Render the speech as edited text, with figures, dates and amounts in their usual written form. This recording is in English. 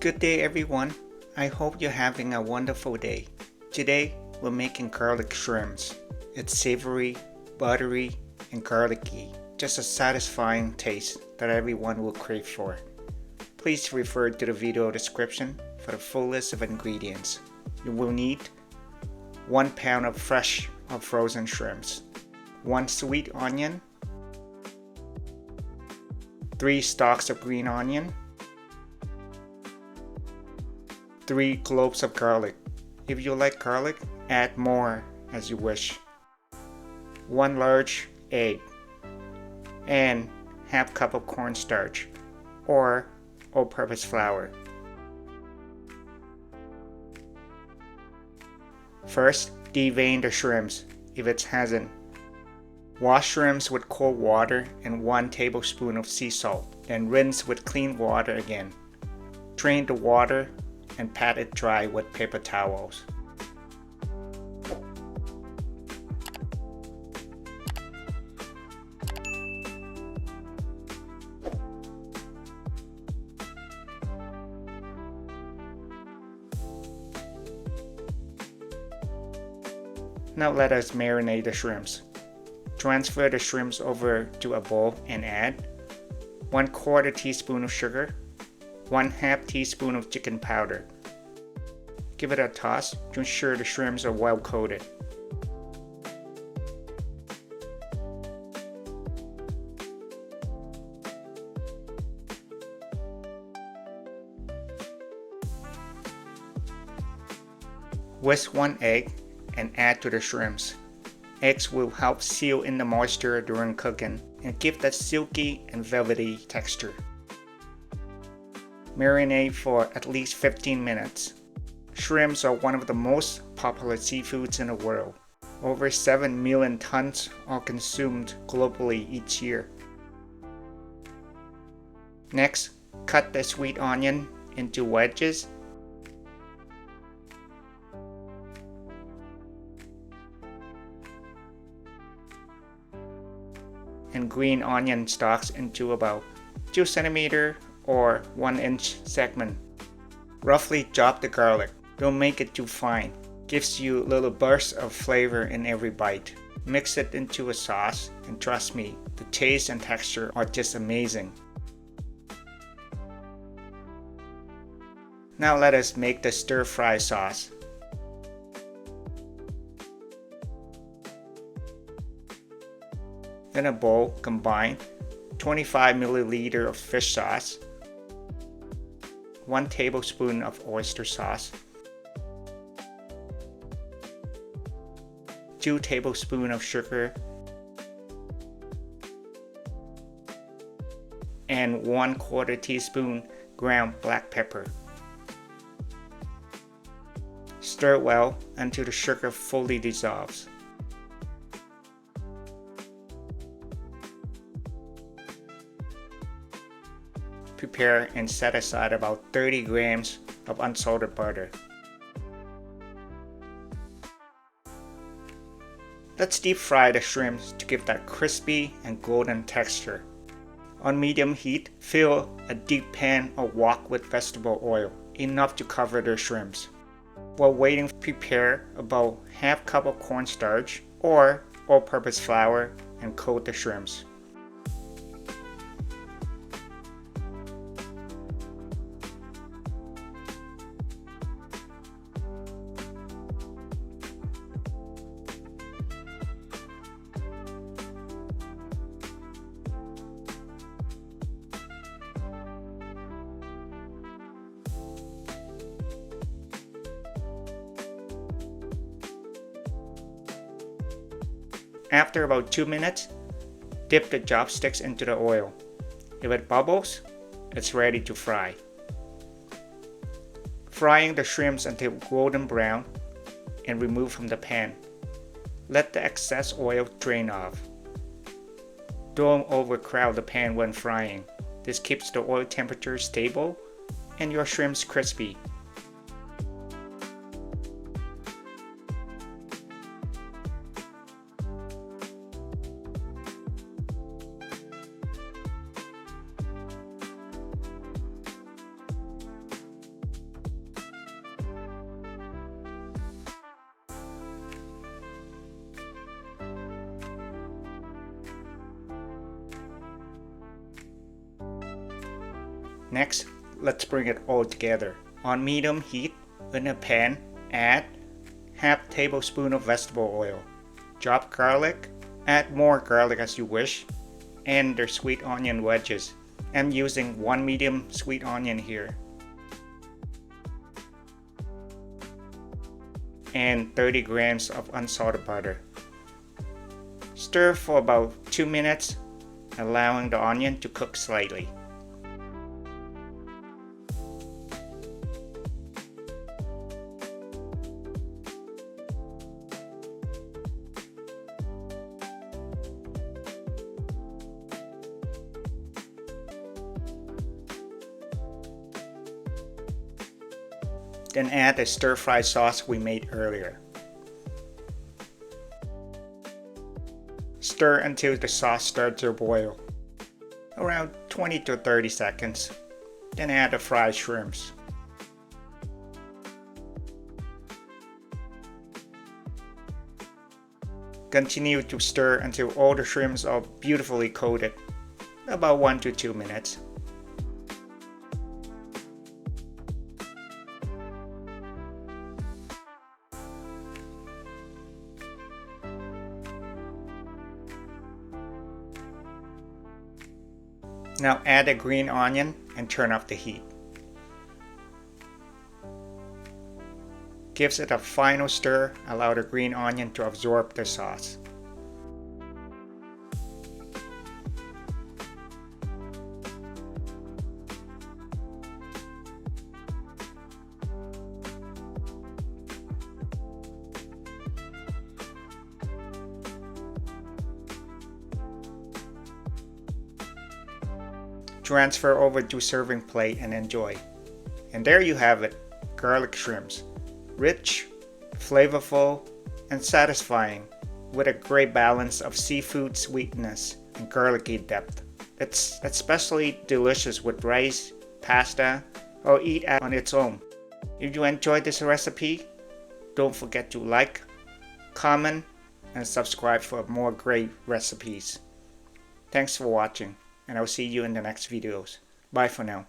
Good day everyone. I hope you're having a wonderful day. Today we're making garlic shrimps. It's savory, buttery, and garlicky. Just a satisfying taste that everyone will crave for. Please refer to the video description for the full list of ingredients. You will need 1 pound of fresh or frozen shrimps, 1 sweet onion, 3 stalks of green onion, 3 cloves of garlic. If you like garlic, add more as you wish. 1 large egg and half cup of cornstarch or all-purpose flour. First, devein the shrimps if it hasn't. Wash shrimps with cold water and 1 tablespoon of sea salt, then rinse with clean water again. Drain the water and pat it dry with paper towels. Now let us marinate the shrimps. Transfer the shrimps over to a bowl and add 1/4 teaspoon of sugar, 1/2 teaspoon of chicken powder. Give it a toss to ensure the shrimps are well coated. Whisk 1 egg and add to the shrimps. Eggs will help seal in the moisture during cooking and give that silky and velvety texture. Marinate for at least 15 minutes. Shrimps are one of the most popular seafoods in the world. Over 7 million tons are consumed globally each year. Next, cut the sweet onion into wedges. And green onion stalks into about 2 cm or 1 inch segment. Roughly chop the garlic. Don't make it too fine. Gives you little bursts of flavor in every bite. Mix it into a sauce and trust me, the taste and texture are just amazing. Now let us make the stir-fry sauce. In a bowl, combine 25 ml of fish sauce, 1 tablespoon of oyster sauce, 2 tablespoons of sugar, and 1/4 teaspoon ground black pepper. Stir well until the sugar fully dissolves. Prepare and set aside about 30 grams of unsalted butter. Let's deep fry the shrimps to give that crispy and golden texture. On medium heat, fill a deep pan or wok with vegetable oil, enough to cover the shrimps. While waiting, prepare about half cup of cornstarch or all-purpose flour and coat the shrimps. After about 2 minutes, dip the chopsticks into the oil. If it bubbles, it's ready to fry. Frying the shrimps until golden brown and remove from the pan. Let the excess oil drain off. Don't overcrowd the pan when frying. This keeps the oil temperature stable and your shrimps crispy. Next, let's bring it all together. On medium heat, in a pan, add half tablespoon of vegetable oil. Chop garlic, add more garlic as you wish, and their sweet onion wedges. I'm using 1 medium sweet onion here. And 30 grams of unsalted butter. Stir for about 2 minutes, allowing the onion to cook slightly. Then add the stir-fry sauce we made earlier. Stir until the sauce starts to boil, around 20 to 30 seconds. Then add the fried shrimps. Continue to stir until all the shrimps are beautifully coated, about 1 to 2 minutes. Now add a green onion and turn off the heat. Gives it a final stir, allow the green onion to absorb the sauce. Transfer over to serving plate and enjoy. And there you have it, garlic shrimps. Rich, flavorful, and satisfying with a great balance of seafood sweetness and garlicky depth. It's especially delicious with rice, pasta, or eat on its own. If you enjoyed this recipe, don't forget to like, comment, and subscribe for more great recipes. Thanks for watching, and I'll see you in the next videos. Bye for now.